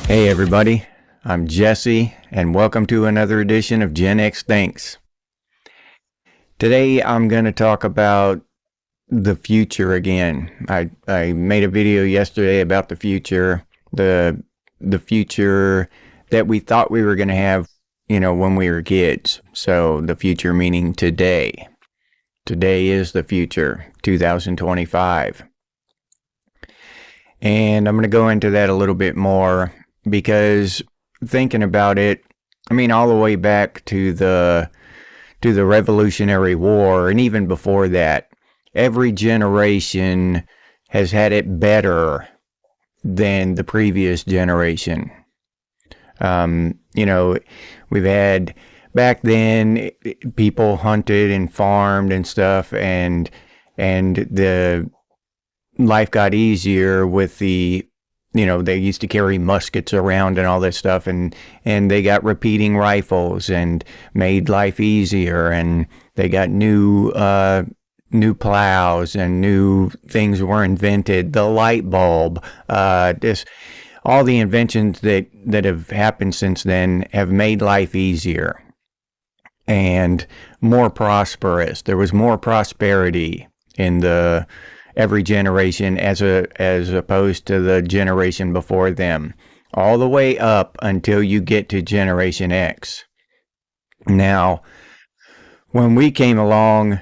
Hey everybody, I'm Jesse, and welcome to another edition of Gen X Thinks. Today I'm going to talk about the future again. I made a video yesterday about the future, the future that we thought we were going to have, when we were kids. So the future meaning today. Today is the future, 2025. And I'm going to go into that a little bit more because thinking about it, all the way back to the Revolutionary War, and even before that, every generation has had it better than the previous generation. We've had, back then, people hunted and farmed and stuff, and the life got easier with they used to carry muskets around and all this stuff, and they got repeating rifles and made life easier, and they got new plows and new things were invented, the light bulb, all the inventions that have happened since then have made life easier and more prosperous. There was more prosperity in every generation as opposed to the generation before them, all the way up until you get to Generation X. Now, when we came along,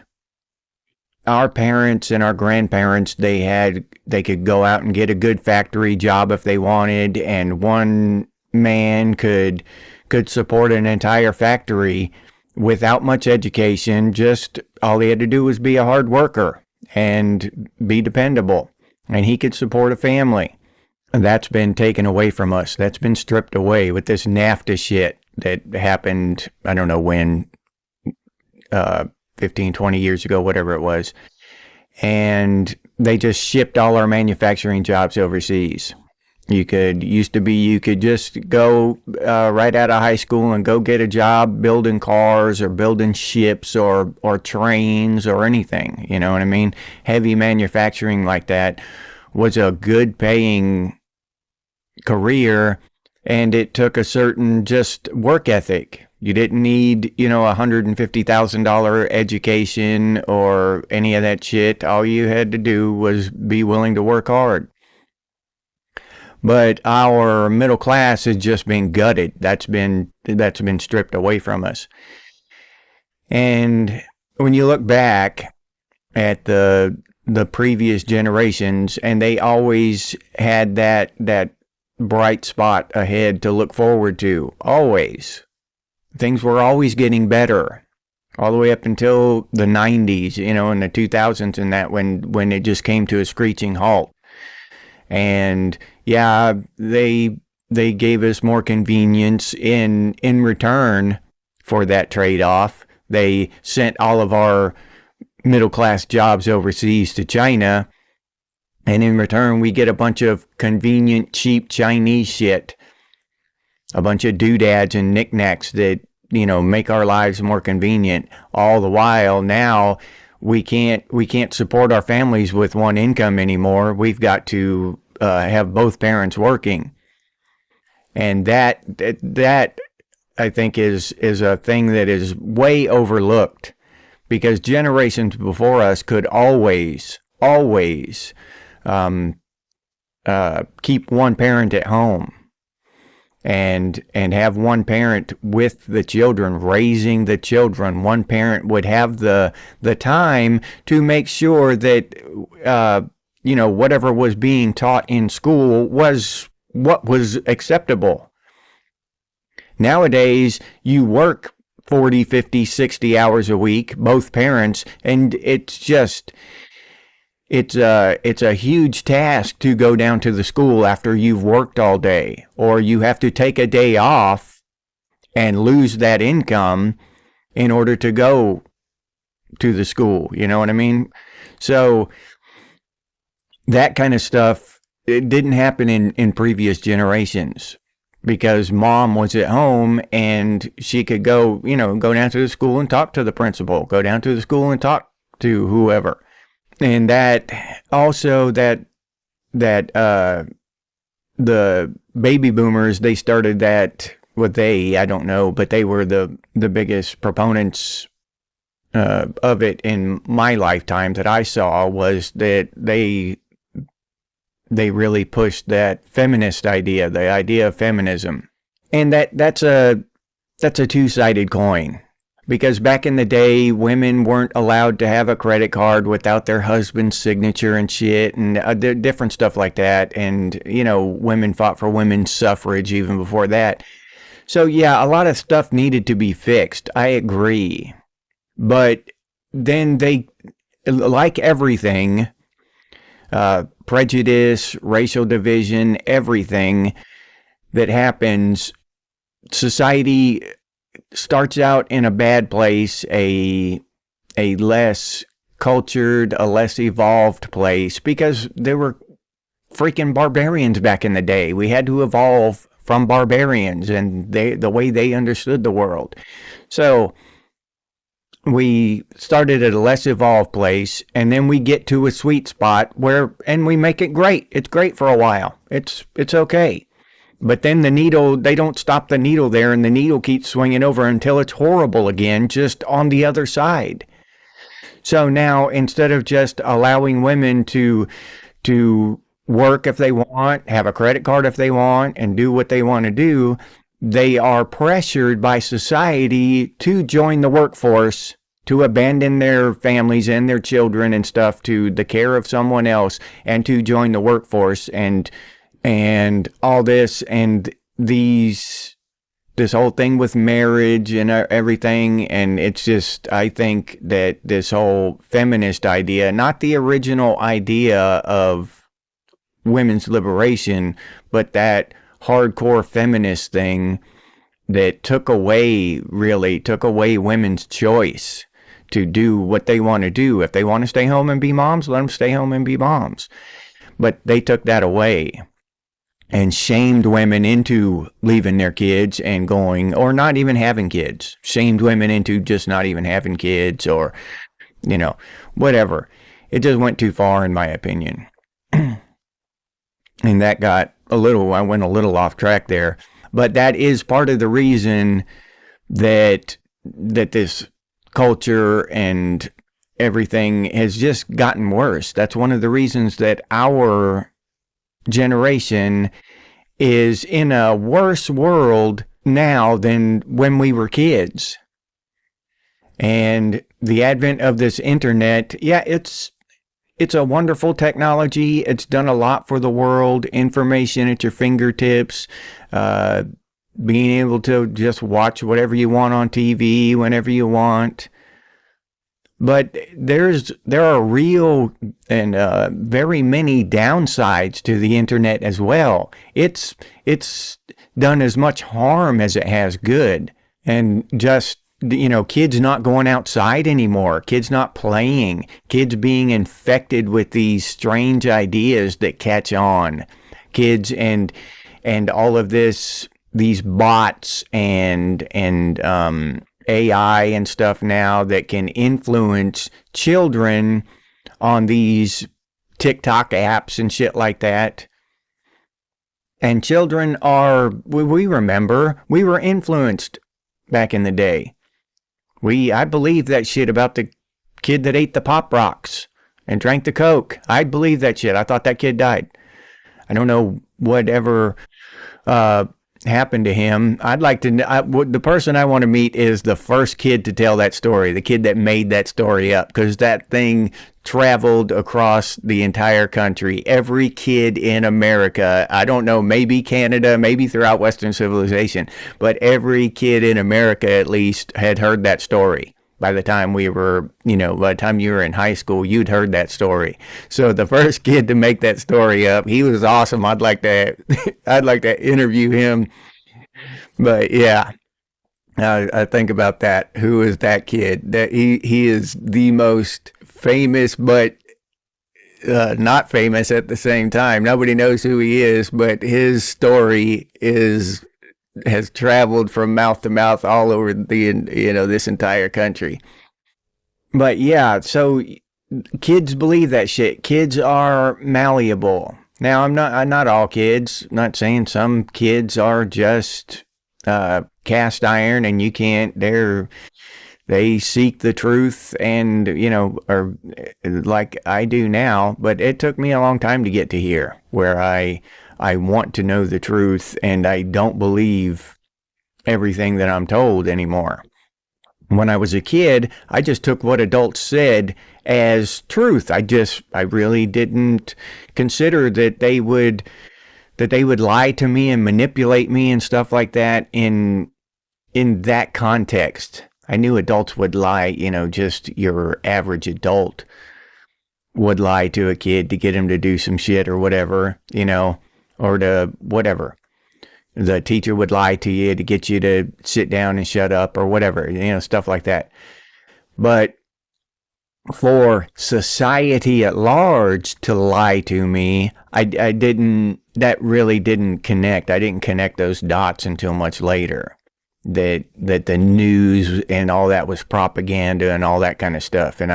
our parents and our grandparents, they could go out and get a good factory job if they wanted, and one man could support an entire factory without much education. Just all he had to do was be a hard worker and be dependable, and he could support a family. And that's been taken away from us. That's been stripped away with this NAFTA shit that happened, I don't know when, 15, 20 years ago, whatever it was. And they just shipped all our manufacturing jobs overseas. You could just go right out of high school and go get a job building cars or building ships or trains or anything. You know what I mean? Heavy manufacturing like that was a good paying career, and it took a certain just work ethic. You didn't need, $150,000 education or any of that shit. All you had to do was be willing to work hard. But our middle class has just been gutted. That's been stripped away from us. And when you look back at the previous generations, and they always had that bright spot ahead to look forward to, always. Things were always getting better, all the way up until the 90s, in the 2000s, and that when it just came to a screeching halt. And yeah, they gave us more convenience in return for that trade-off. They sent all of our middle-class jobs overseas to China, and in return we get a bunch of convenient, cheap Chinese shit. A bunch of doodads and knickknacks that, make our lives more convenient. All the while now we can't support our families with one income anymore. We've got to have both parents working. And that I think is a thing that is way overlooked, because generations before us could always keep one parent at home and have one parent with the children, raising the children. One parent would have the time to make sure that whatever was being taught in school was what was acceptable. Nowadays, you work 40, 50, 60 hours a week, both parents, and it's a huge task to go down to the school after you've worked all day, or you have to take a day off and lose that income in order to go to the school. You know what I mean? So that kind of stuff, it didn't happen in previous generations, because mom was at home and she could go down to the school and talk to the principal, go down to the school and talk to whoever. And that also that the baby boomers, they started that. Well, I don't know, but they were the biggest proponents of it in my lifetime that I saw, was that they really pushed that feminist idea, the idea of feminism. And that's a two-sided coin. Because back in the day, women weren't allowed to have a credit card without their husband's signature and shit, and different stuff like that. And, women fought for women's suffrage even before that. So, yeah, a lot of stuff needed to be fixed. I agree. But then they, like everything, prejudice, racial division, everything that happens, society starts out in a bad place, a less cultured, a less evolved place, because there were freaking barbarians back in the day. We had to evolve from barbarians and the way they understood the world. So we started at a less evolved place, and then we get to a sweet spot and we make it great. It's great for a while. It's okay. But then they don't stop the needle there, and the needle keeps swinging over until it's horrible again, just on the other side. So now, instead of just allowing women to work if they want, have a credit card if they want, and do what they want to do, they are pressured by society to join the workforce, to abandon their families and their children and stuff to the care of someone else, and to join the workforce and all this, and this whole thing with marriage and everything. And it's just, I think that this whole feminist idea, not the original idea of women's liberation, but that hardcore feminist thing that took away women's choice to do what they want to do. If they want to stay home and be moms, let them stay home and be moms. But they took that away and shamed women into leaving their kids and going, or not even having kids. Shamed women into just not even having kids, or, whatever. It just went too far, in my opinion. And that I went a little off track there. But that is part of the reason that this culture and everything has just gotten worse. That's one of the reasons that our generation is in a worse world now than when we were kids. And the advent of this internet, yeah, it's a wonderful technology. It's done a lot for the world. Information at your fingertips, being able to just watch whatever you want on TV whenever you want. But there are real and very many downsides to the internet as well. It's done as much harm as it has good. And just, kids not going outside anymore, kids not playing, kids being infected with these strange ideas that catch on, kids and all of these bots and AI and stuff now that can influence children on these TikTok apps and shit like that. And children we remember, we were influenced back in the day. I believed that shit about the kid that ate the Pop Rocks and drank the Coke. I believed that shit. I thought that kid died. I don't know whatever happened to him. I'd like to the person I want to meet is the first kid to tell that story, the kid that made that story up, because that thing traveled across the entire country. Every kid in America, I don't know, maybe Canada, maybe throughout Western civilization, but every kid in America at least had heard that story. By the time by the time you were in high school, you'd heard that story. So the first kid to make that story up, he was awesome. I'd like to interview him. But yeah, I think about that. Who is that kid? That he is the most famous, but not famous at the same time. Nobody knows who he is, but his story has traveled from mouth to mouth all over this entire country. But yeah, so kids believe that shit. Kids are malleable. Now, I'm not all kids. Not saying some kids are just cast iron and you can't. They seek the truth and or like I do now. But it took me a long time to get to here, where I want to know the truth and I don't believe everything that I'm told anymore. When I was a kid, I just took what adults said as truth. I really didn't consider that they would lie to me and manipulate me and stuff like that in that context. I knew adults would lie, just your average adult would lie to a kid to get him to do some shit or whatever, or to whatever. The teacher would lie to you to get you to sit down and shut up or whatever, stuff like that. But for society at large to lie to me, I didn't, that really didn't connect. I didn't connect those dots until much later. That the news and all that was propaganda and all that kind of stuff. And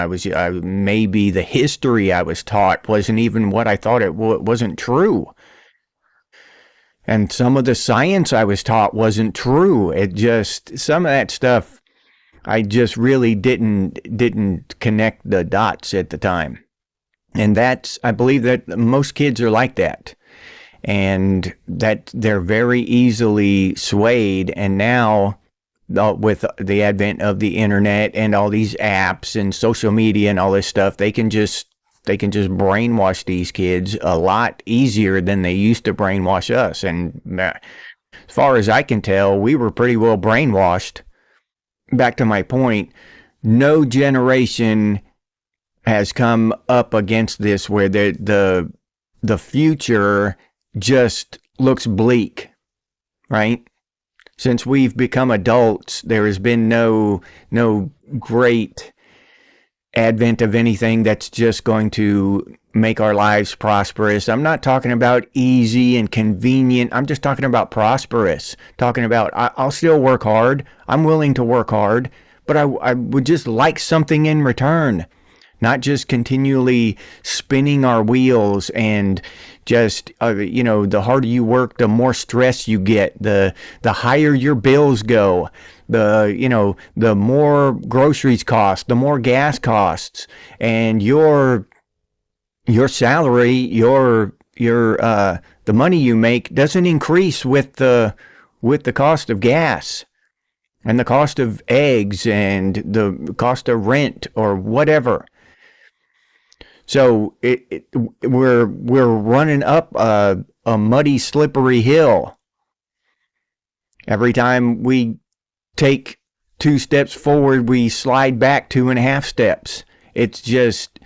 maybe the history I was taught wasn't even what I thought it wasn't true. And some of the science I was taught wasn't true. Some of that stuff, I just really didn't connect the dots at the time. And I believe that most kids are like that. And that they're very easily swayed. And now, with the advent of the internet and all these apps and social media and all this stuff, they can just brainwash these kids a lot easier than they used to brainwash us. And as far as I can tell, we were pretty well brainwashed. Back to my point, no generation has come up against this where the future just looks bleak, right? Since we've become adults, there has been no great advent of anything that's just going to make our lives prosperous. I'm not talking about easy and convenient. I'm just talking about prosperous. Talking about I'll still work hard. I'm willing to work hard, but I would just like something in return. Not just continually spinning our wheels and just, the harder you work, the more stress you get, the higher your bills go, the more groceries cost, the more gas costs, and your salary, the money you make doesn't increase with the cost of gas and the cost of eggs and the cost of rent or whatever. So we're running up a muddy, slippery hill. Every time we take 2 steps forward, we slide back 2.5 steps. It's just,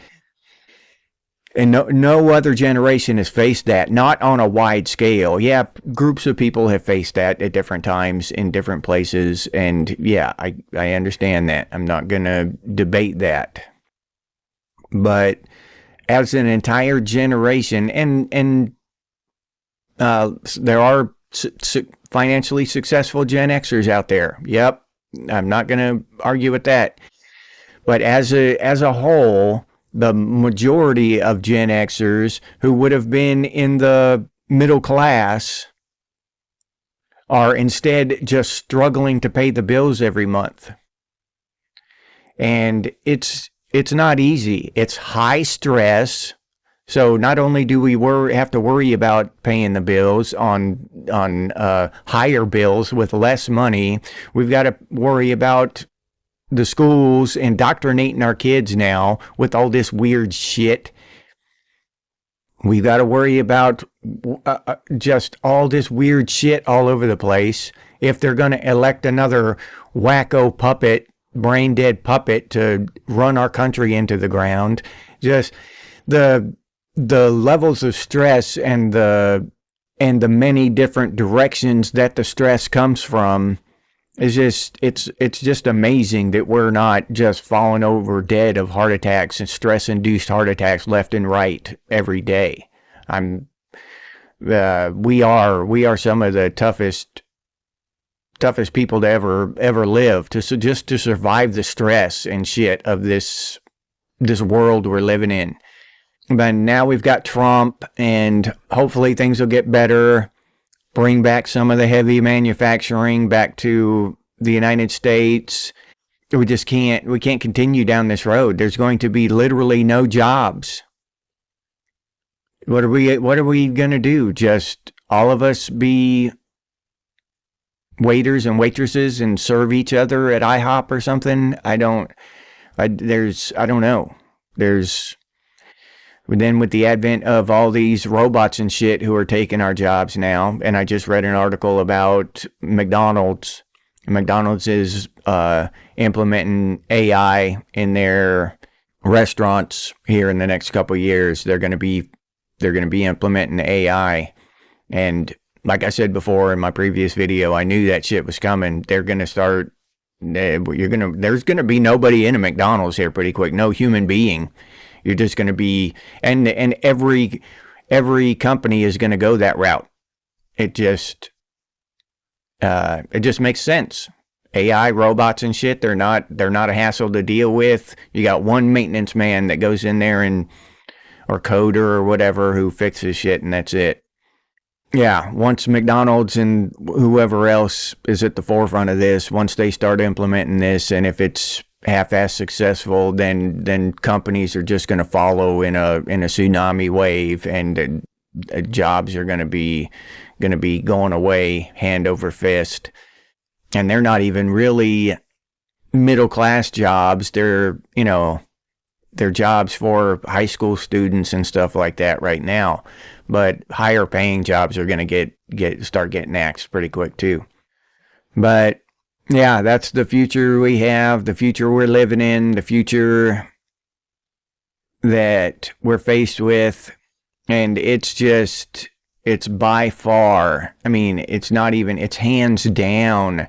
and no other generation has faced that, not on a wide scale. Yeah, groups of people have faced that at different times in different places, and yeah, I understand that. I'm not going to debate that. But as an entire generation, and there are financially successful Gen Xers out there. Yep, I'm not going to argue with that. But as a whole, the majority of Gen Xers who would have been in the middle class are instead just struggling to pay the bills every month. And it's not easy. It's high stress. So not only do we have to worry about paying the bills on higher bills with less money, we've got to worry about the schools indoctrinating our kids now with all this weird shit. We've got to worry about just all this weird shit all over the place. If they're going to elect another wacko puppet, brain dead puppet to run our country into the ground, just the levels of stress and the many different directions that the stress comes from is just, it's just amazing that we're not just falling over dead of heart attacks and stress induced heart attacks left and right every day. We are some of the toughest people to ever live, to survive the stress and shit of this world we're living in. But now we've got Trump, and hopefully things will get better. Bring back some of the heavy manufacturing back to the United States. We can't continue down this road. There's going to be literally no jobs. What are we going to do? Just all of us be waiters and waitresses and serve each other at IHOP or something? I don't know. Then with the advent of all these robots and shit who are taking our jobs now, and I just read an article about McDonald's. McDonald's is implementing AI in their restaurants here in the next couple of years. They're going to be implementing AI, and like I said before in my previous video, I knew that shit was coming. They're going to start. There's going to be nobody in a McDonald's here pretty quick. No human being. You're just going to be, and every company is going to go that route. It just makes sense. AI, robots and shit, they're not a hassle to deal with. You got one maintenance man that goes in there or coder or whatever who fixes shit, and that's it. Yeah, once McDonald's and whoever else is at the forefront of this, once they start implementing this, and if it's half-ass successful, then companies are just going to follow in a tsunami wave, and jobs are going to be going away hand over fist. And they're not even really middle class jobs. They're jobs for high school students and stuff like that right now. But higher paying jobs are going to start getting axed pretty quick too. But yeah, that's the future we have, the future we're living in, the future that we're faced with. And it's by far, I mean, it's hands down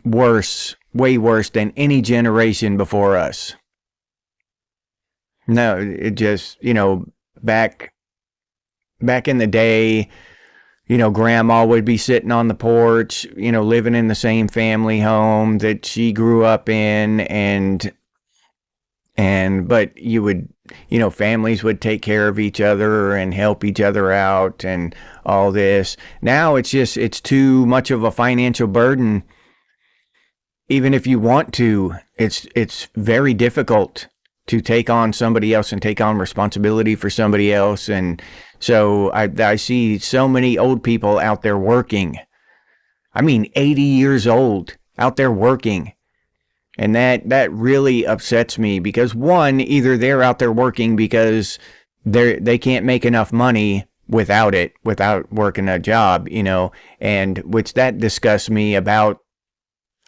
worse, way worse than any generation before us. No, it just, back in the day, grandma would be sitting on the porch, living in the same family home that she grew up in, but you would, families would take care of each other and help each other out and all this. Now it's too much of a financial burden. Even if you want to, it's very difficult to take on somebody else and take on responsibility for somebody else. And so I see so many old people out there working. I mean, 80 years old out there working. And that really upsets me because one, either they're out there working because they can't make enough money without working a job, and which that disgusts me about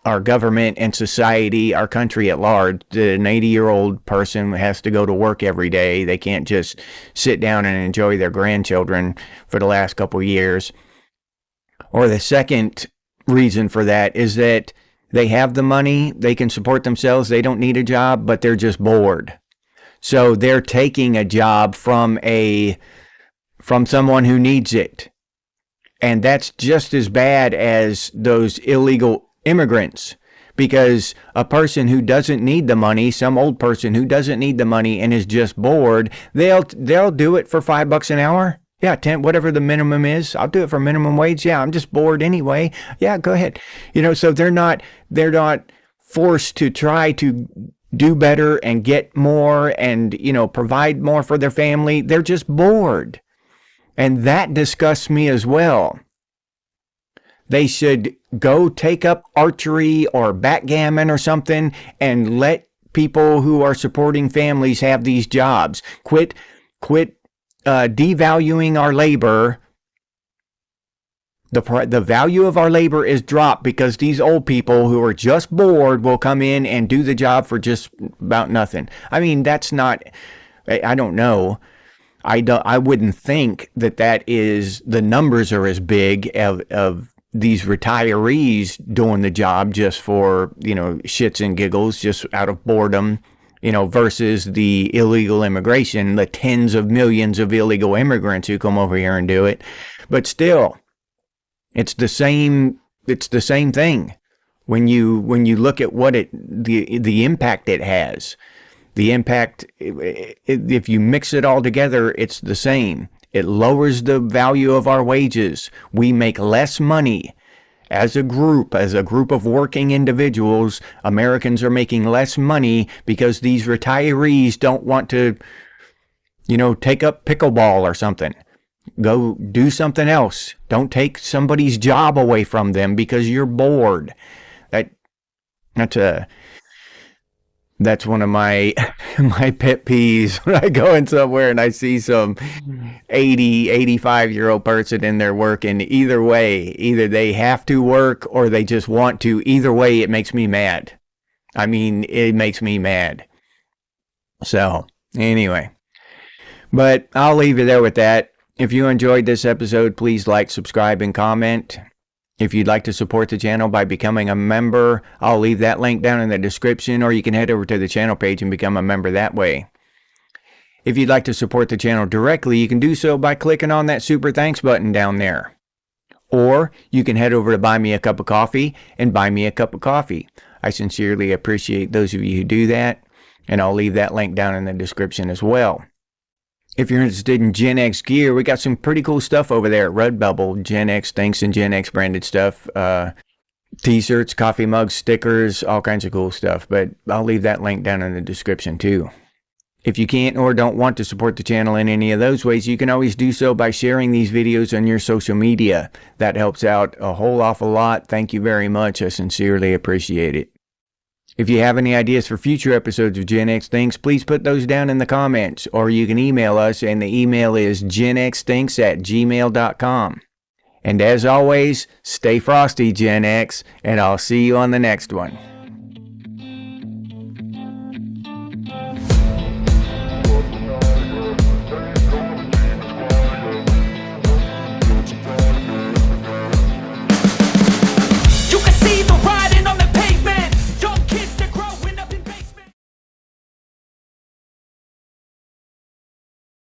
our government and society, our country at large. An 80-year-old person has to go to work every day. They can't just sit down and enjoy their grandchildren for the last couple of years. Or the second reason for that is that they have the money, they can support themselves, they don't need a job, but they're just bored. So they're taking a job from someone who needs it. And that's just as bad as those illegal immigrants, because a person who doesn't need the money, some old person who doesn't need the money and is just bored, they'll do it for $5 an hour. Yeah, 10, whatever the minimum is. I'll do it for minimum wage. Yeah, I'm just bored anyway. Yeah, go ahead. So they're not forced to try to do better and get more and, provide more for their family. They're just bored. And that disgusts me as well. They should go take up archery or backgammon or something and let people who are supporting families have these jobs. Quit devaluing our labor. The value of our labor is dropped because these old people who are just bored will come in and do the job for just about nothing. I mean, that's not, I don't know. I wouldn't think that is, the numbers are as big of these retirees doing the job just for, shits and giggles, just out of boredom, versus the illegal immigration, the tens of millions of illegal immigrants who come over here and do it. But still, it's the same thing when you look at what the impact it has. The impact, if you mix it all together, it's the same. It lowers the value of our wages. We make less money. As a group of working individuals, Americans are making less money because these retirees don't want to, take up pickleball or something. Go do something else. Don't take somebody's job away from them because you're bored. That's one of my my pet peeves when I go in somewhere and I see some 85-year-old person in there working. Either way, either they have to work or they just want to. Either way, it makes me mad. I mean, it makes me mad. So, anyway. But I'll leave you there with that. If you enjoyed this episode, please like, subscribe, and comment. If you'd like to support the channel by becoming a member, I'll leave that link down in the description, or you can head over to the channel page and become a member that way. If you'd like to support the channel directly, you can do so by clicking on that super thanks button down there. Or you can head over to Buy Me a Cup of Coffee and buy me a cup of coffee. I sincerely appreciate those of you who do that, and I'll leave that link down in the description as well. If you're interested in Gen X gear, we got some pretty cool stuff over there at Redbubble. Gen X Thinks and Gen X branded stuff. T-shirts, coffee mugs, stickers, all kinds of cool stuff. But I'll leave that link down in the description too. If you can't or don't want to support the channel in any of those ways, you can always do so by sharing these videos on your social media. That helps out a whole awful lot. Thank you very much. I sincerely appreciate it. If you have any ideas for future episodes of Gen X Thinks, please put those down in the comments, or you can email us, and the email is genxthinks@gmail.com. And as always, stay frosty, Gen X, and I'll see you on the next one.